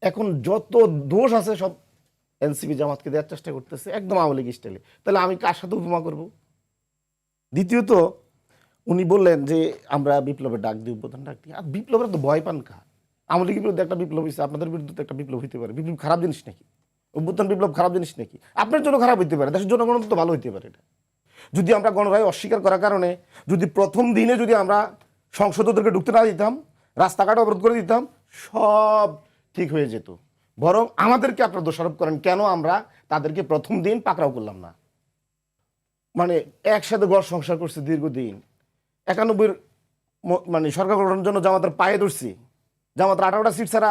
এখন যত দোষ আছে সব এনসিপি জামাতকে দেওয়ার চেষ্টা করতেছে একদম আওয়ামী লীগ স্টাইলে। তাহলে আমি কার সাথে উপমা করব? দ্বিতীয়ত উনি বললেন যে আমরা বিপ্লবের ডাক দিই, উদ্বোধন ডাক দিই। আর বিপ্লবের তো ভয় পান কা? আওয়ামী লীগের বিরুদ্ধে একটা বিপ্লব হয়েছে, আপনাদের বিরুদ্ধে তো একটা বিপ্লব হইতে পারে। বিপ্লব খারাপ জিনিস নাকি? অভ্যুত্থান বিপ্লব খারাপ জিনিস নাকি? আপনার জন্য খারাপ হইতে পারে, দেশের জনগণের তো ভালো হইতে পারে। এটা যদি আমরা গণরায় অস্বীকার করার কারণে যদি প্রথম দিনে যদি আমরা সংসদদেরকে ঢুকতে না দিতাম, রাস্তাঘাট অবরোধ করে দিতাম, সব ঠিক হয়ে যেত। বরং আমাদেরকে আপনারা দোষারোপ করেন কেন আমরা তাদেরকে প্রথম দিন পাকড়াও করলাম না। মানে একসাথে ঘর সংসার করছে দীর্ঘদিন, 91 মানে সরকার গঠনের জন্য জামাতের পায়ে ধরছি। জামাতের 18টা সিট ছাড়া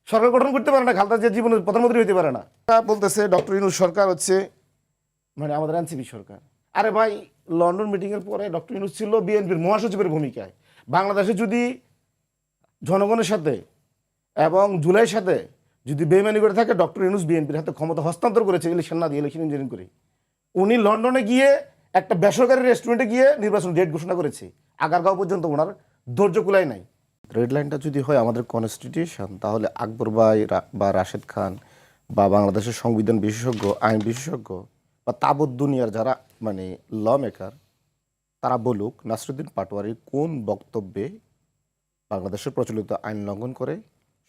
সরকার গঠন করতে পারে না, খালেদা জিয়া জীবনের প্রধানমন্ত্রী হতে পারে না। বলতেছে ডক্টর ইউনূস সরকার হচ্ছে মানে আমাদের এনসিপি সরকার। আরে ভাই, লন্ডন মিটিংয়ের পরে ডক্টর ইউনূস ছিল বিএনপির মহাসচিবের ভূমিকায়। বাংলাদেশে যদি জনগণের সাথে এবং জুলাইয়ের সাথে যদি বেইমানি করে থাকে, ডক্টর ইউনূস বিএনপির হাতে ক্ষমতা হস্তান্তর করেছে ইলেকশন না দিয়ে, ইলেকশন ইঞ্জিনিয়ারিং করে। উনি লন্ডনে গিয়ে একটা বেসরকারি রেস্টুরেন্টে গিয়ে নির্বাচন ডেট ঘোষণা করেছে। আগারগাঁও পর্যন্ত ওনার ধৈর্য কুলায় নাই। রেড লাইনটা যদি হয় আমাদের কনস্টিটিউশন, তাহলে আকবর ভাই বা রাশেদ খান বা বাংলাদেশের সংবিধান বিশেষজ্ঞ, আইন বিশেষজ্ঞ বা তাবৎ দুনিয়ার যারা মানে ল মেকার, তারা বলুক নাসিরুদ্দিন পাটোয়ারি কোন বক্তব্যে বাংলাদেশের প্রচলিত আইন লঙ্ঘন করে,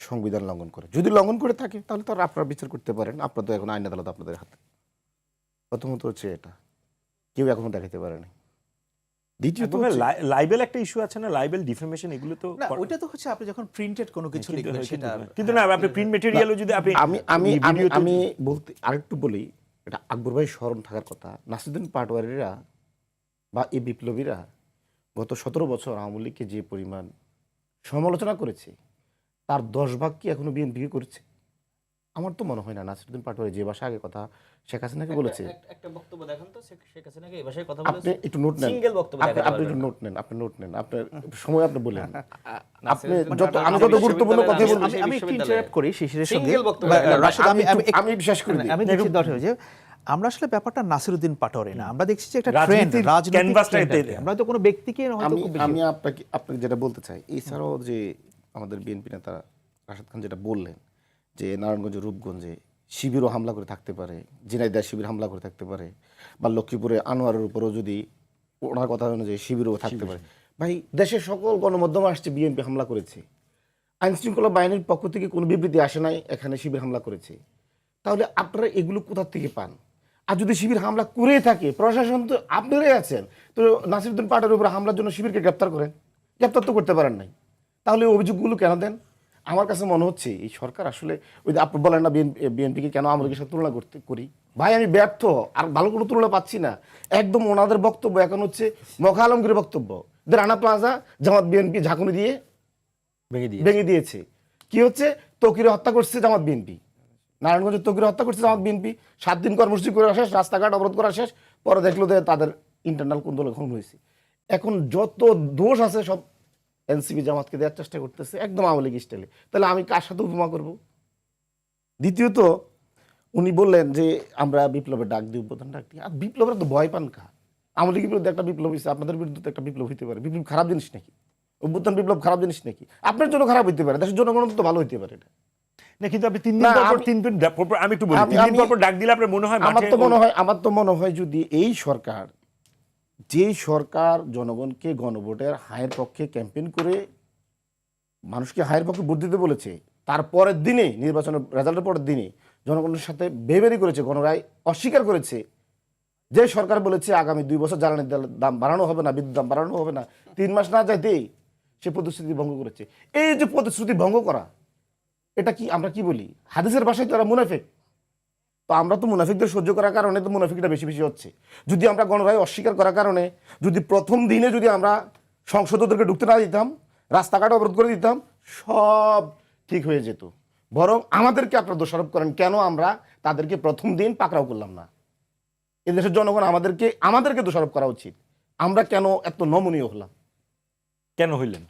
সংবিধান লঙ্ঘন করে। যদি লঙ্ঘন করে থাকে তাহলে তো আপনারা বিচার করতে পারেন। আপনার তো এখন আইন আদালত আপনাদের হাতে। প্রথমত হচ্ছে এটা কেউ এখনো দেখাতে পারেনি। দ্বিতীয়ত লাইবেল একটা ইস্যু আছে না, লাইবেল ডিফেমেশন, এগুলো তো না, ওইটা তো হচ্ছে আপনি যখন প্রিন্টেড কোনো কিছু লিখবেন সেটা। কিন্তু না, আপনি প্রিন্ট ম্যাটেরিয়ালও যদি আপনি আমি বলতে আরেকটু বলি, এটা আকবর ভাই স্মরণ থাকার কথা। নাসিরুদ্দিন পাটোয়ারিরা বা এই বিপ্লবীরা গত 17 বছর আওয়ামী লীগকে যে পরিমাণ সমালোচনা করেছে, তার 10 ভাগ কি এখনো বিএনপিকে করেছে? আমার তো মনে হয় না। নাসিরুদ্দিন পাটোয়ারি যে ভাষা আগে কথা শেখ হাসিনাকে বলেছে, একটা বক্তব্য দেখান তো শেখ হাসিনাকে এই ভাষায় কথা আপনি বলেছে। একটু নোট নেন, সিঙ্গেল বক্তব্য আপনি দেখাতে একটু পারবেন। নোট নেন, আপনি নোট নেন, আপনার সময় আপনি বলেন। আপনি যত আমি যত গুরুত্বপূর্ণ কথা বলবো, আমি একটু ইন্টারাপ্ট করি শিশিরের সঙ্গে। সিঙ্গেল বক্তব্য বা, দেখাতে রাশেদ, আমি বিশ্বাস করি আমি দেখছি দরকার যে আমরা আসলে ব্যাপারটা নাসিরুদ্দিন পাটোয়ারি না, আমরা দেখছি যে একটা ট্রেন্ড, রাজনীতির রাজনৈতিক ক্যানভাসটাই trend। তৈরি। আমরা তো কোনো ব্যক্তিকে হয়তো খুব বেশি আমি আপনাকে যেটা বলতে চাই, এছাড়াও যে আমাদের বিএনপি নেতা রাশেদ খান যেটা বললেন যে নারায়ণগঞ্জ, রূপগঞ্জে শিবিরও হামলা করে থাকতে পারে, ঝিনাইদহ শিবির হামলা করে থাকতে পারে, বা লক্ষ্মীপুরে আনোয়ারের উপরেও যদি ওনার কথা অনুযায়ী শিবিরও থাকতে পারে। ভাই, দেশের সকল গণমাধ্যমে আসছে বিএনপি হামলা করেছে, আইনশৃঙ্খলা বাহিনীর পক্ষ থেকে কোনো বিবৃতি আসে নাই এখানে শিবির হামলা করেছে। তাহলে আপনারা এগুলো কোথা থেকে পান? আর যদি শিবির হামলা করে থাকে, প্রশাসন তো আপনারাই আছেন, তো নাসিরুদ্দিন পাটোয়ারির উপরে হামলার জন্য শিবিরকে গ্রেপ্তার করেন। গ্রেপ্তার তো করতে পারেন নাই, তাহলে এই অভিযোগগুলো কেন দেন? আমার কাছে মনে হচ্ছে এই সরকার আসলে ওই যে আপনি বলেন না বিএনপিকে কেন আওয়ামী লীগের সাথে তুলনা করি। ভাই, আমি ব্যর্থ, আর ভালো কোনো তুলনা পাচ্ছি না। একদম ওনাদের বক্তব্য এখন হচ্ছে মখা আলমগীরের বক্তব্য, যে রানা প্লাজা জামাত বিএনপি ঝাঁকুনি দিয়ে ভেঙে দিয়েছে। কি হচ্ছে? তকিরে হত্যা করছে জামাত বিএনপি, নারায়ণগঞ্জের তকিরে হত্যা করছে জামাত বিএনপি। 7 দিন কর্মসূচি করে শেষ, রাস্তাঘাট অবরোধ করা শেষ, পরে দেখলো যে তাদের ইন্টারনাল কোন্দল খুন হয়েছে। এখন যত দোষ আছে সব এনসিপি জামাতকে দেওয়ার চেষ্টা করতেছে একদম আওয়ামী লীগ স্টাইলে। তাহলে আমি কার সাথে উপমা করব? দ্বিতীয়ত উনি বললেন যে আমরা বিপ্লবের ডাক দিই, উদ্বোধন ডাক দিই। আর বিপ্লবের তো ভয় পান কা? আওয়ামী লীগের বিরুদ্ধে একটা বিপ্লব হয়েছে, আপনাদের বিরুদ্ধে তো একটা বিপ্লব হইতে পারে। বিপ্লব খারাপ জিনিস নাকি? অভ্যুত্থান বিপ্লব খারাপ জিনিস নাকি? আপনার জন্য খারাপ হইতে পারে, দেশের জনগণের তো ভালো হইতে পারে। এটা না, কিন্তু আপনি 3 দিন পর 3 দিন পর, আমি একটু বলি, 3 দিন পর ডাক দিলে আপনার মনে হয় আমার তো মনে হয় যদি এই সরকার, যেই সরকার জনগণকে গণভোটের হায়ের পক্ষে ক্যাম্পেইন করে মানুষকে হায়ের পক্ষে ভোট দিতে বলেছে, তারপরের দিনে নির্বাচনের রেজাল্টের পরের দিনে জনগণের সাথে বেবেরি করেছে, গণরায় অস্বীকার করেছে, যে সরকার বলেছে আগামী 2 বছর জ্বালানির দাম বাড়ানো হবে না, বিদ্যুৎ দাম বাড়ানো হবে না, 3 মাস না যাইতেই সে প্রতিশ্রুতি ভঙ্গ করেছে। এই যে প্রতিশ্রুতি ভঙ্গ করা, এটা কি আমরা কি বলি? হাদিসের ভাষায় তো এরা মুনাফিক। তো আমরা তো মুনাফিকদের সহ্য করার কারণে তো মুনাফিকটা বেশি বেশি হচ্ছে। যদি আমরা গণরায় অস্বীকার করার কারণে যদি প্রথম দিনে যদি আমরা সংসদদেরকে ঢুকতে না দিতাম, রাস্তাঘাট অবরোধ করে দিতাম, সব ঠিক হয়ে যেত। বরং আমাদেরকে আপনারা দোষারোপ করেন কেন আমরা তাদেরকে প্রথম দিন পাকড়াও করলাম না। এদেশের জনগণ আমাদেরকে দোষারোপ করা উচিত। আমরা কেন এত নমনীয় হলাম? কেন হইলেন?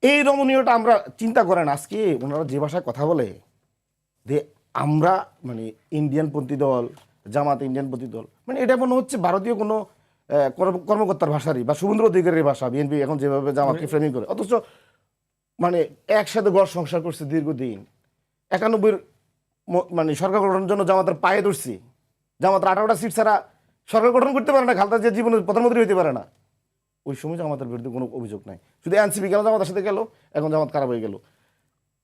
এই নমনীয়টা আমরা চিন্তা করেন। আজকে ওনারা যে ভাষায় কথা বলে যে আমরা মানে ইন্ডিয়ানপন্থী দল, জামাত ইন্ডিয়ানপন্থী দল, মানে এটা মনে হচ্ছে ভারতীয় কোনো কর্মকর্তার ভাষারই বা শুভেন্দু অধিকারীর ভাষা। বিএনপি এখন যেভাবে জামাতকে ফ্রেমিং করে, অথচ মানে একসাথে ঘর সংসার করছে দীর্ঘদিন, 91 মানে সরকার গঠনের জন্য জামাতের পায়ে ধরছি, জামাতের 18টা সিট ছাড়া সরকার গঠন করতে পারে না, খালেদা জিয়া জীবনে প্রধানমন্ত্রী হতে পারে না। ওই সময় জামাতের বিরুদ্ধে কোনো অভিযোগ নাই, শুধু এনসিপি গেল জামাতের সাথে গেল, এখন জামাত খারাপ হয়ে গেল।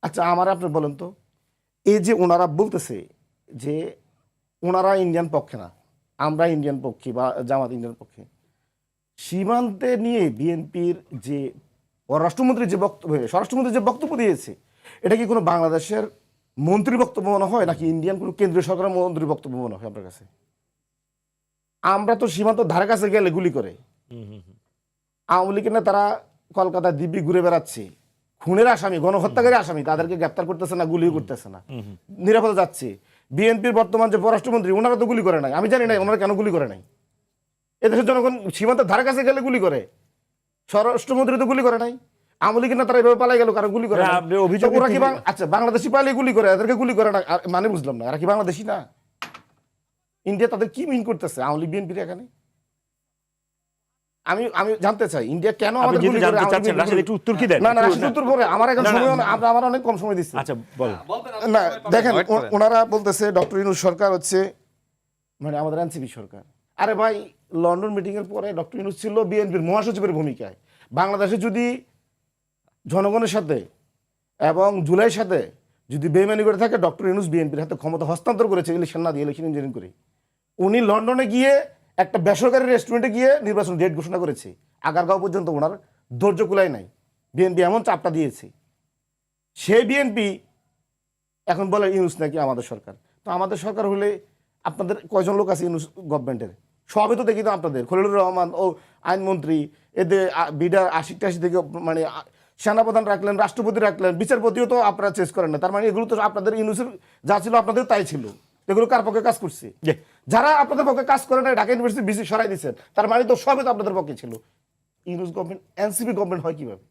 আচ্ছা আমার আপনি বলেন তো, এই যে ওনারা বলতেছে যে ওনারা ইন্ডিয়ান পক্ষে না, আমরা ইন্ডিয়ান পক্ষে বা জামাত ইন্ডিয়ান পক্ষে, সীমান্তে নিয়ে বিএনপির যে পররাষ্ট্রমন্ত্রী যে বক্তব্য, স্বরাষ্ট্রমন্ত্রী যে বক্তব্য দিয়েছে, এটা কি কোনো বাংলাদেশের মন্ত্রীর বক্তব্য মনে হয় নাকি ইন্ডিয়ান কোনো কেন্দ্রীয় সরকারের মন্ত্রীর বক্তব্য মনে হয় আপনার কাছে? আমরা তো সীমান্ত ধারে কাছে গেলে গুলি করে, আওয়ামী লীগের নেতারা কলকাতা দিব্যি ঘুরে বেড়াচ্ছে, খুনের আসামি, গণহত্যাকারী আসামি, তাদেরকে গ্রেপ্তার করতেছে না, গুলিও করতেছে না, নিরাপদে যাচ্ছে। বিএনপির বর্তমান যে পররাষ্ট্রমন্ত্রী, ওনারা তো গুলি করে নাই, আমি জানি না ওনারা কেন গুলি করে নাই। এদেশের জনগণ সীমান্তের ধারে কাছে গেলে গুলি করে, স্বরাষ্ট্রমন্ত্রী তো গুলি করে নাই। আওয়ামী লীগের নেতারা এভাবে পালাই গেল, কারো গুলি করে না। আপনি অভিযোগ ওরা কি আচ্ছা বাংলাদেশি পালিয়ে গুলি করে, এদেরকে গুলি করে না, মানে বুঝলাম না, এরা কি বাংলাদেশি না? ইন্ডিয়া তাদের কি মিন করতেছে আওয়ামী লীগ বিএনপির এখানে? আমি আমি জানতে চাই ইন্ডিয়া কেন আপনি আমাদের যেহেতু গুলি করে, জানতে আওয়ামী চাচ্ছেন, লীগ রাশেদ একটু উত্তর কি দেন? না না রাশিদ উত্তর পরে, আমার এখন না, না, সময় আমার অনেক কম সময় দিচ্ছে। আচ্ছা বল। না দেখেন, ওনারা বলতেছে ডক্টর ইউনূস সরকার হচ্ছে মানে আমাদের এনসিপি সরকার। আরে ভাই, লন্ডন মিটিং এর পরে ডক্টর ইউনূস ছিল বিএনপির মহাসচিবের ভূমিকায়। বাংলাদেশে যদি জনগণের সাথে এবং জুলাইয়ের সাথে যদি বেইমানি করে থাকে, ডক্টর ইউনূস বিএনপির হাতে ক্ষমতা হস্তান্তর করেছে ইলেকশন না দিয়ে, ইলেকশন ইঞ্জিনিয়ারিং করে। উনি লন্ডনে গিয়ে একটা বেসরকারি রেস্টুরেন্টে গিয়ে নির্বাচন ডেট ঘোষণা করেছে, আগারগাঁও পর্যন্ত ওনার ধৈর্য কুলায় নাই, বিএনপি এমন চাপটা দিয়েছে। সেই বিএনপি এখন বলে ইউনূস নাকি আমাদের সরকার। তো আমাদের সরকার হলে আপনাদের কয়জন লোক আছে ইউনূস গভর্নমেন্টের? সবই তো দেখি তো আপনাদের, খলিলুর রহমান ও আইনমন্ত্রী, এদের বিডার 80-80 থেকে মানে সেনাপ্রধান রাখলেন, রাষ্ট্রপতি রাখলেন, বিচারপতিও তো আপনারা চেঞ্জ করেন না। তার মানে এগুলো তো আপনাদের ইউনূসের যা ছিল আপনাদের তাই ছিল। এগুলো কার পক্ষে কাজ করছে? যারা আপনাদের পক্ষে কাজ করে না, ঢাকা ইউনিভার্সিটি বিসি সরাই দিচ্ছেন, তার মানে তো সবই তো আপনাদের পক্ষে ছিল। ইউনূস গভর্নমেন্ট এনসিপি গভর্নমেন্ট হয় কিভাবে?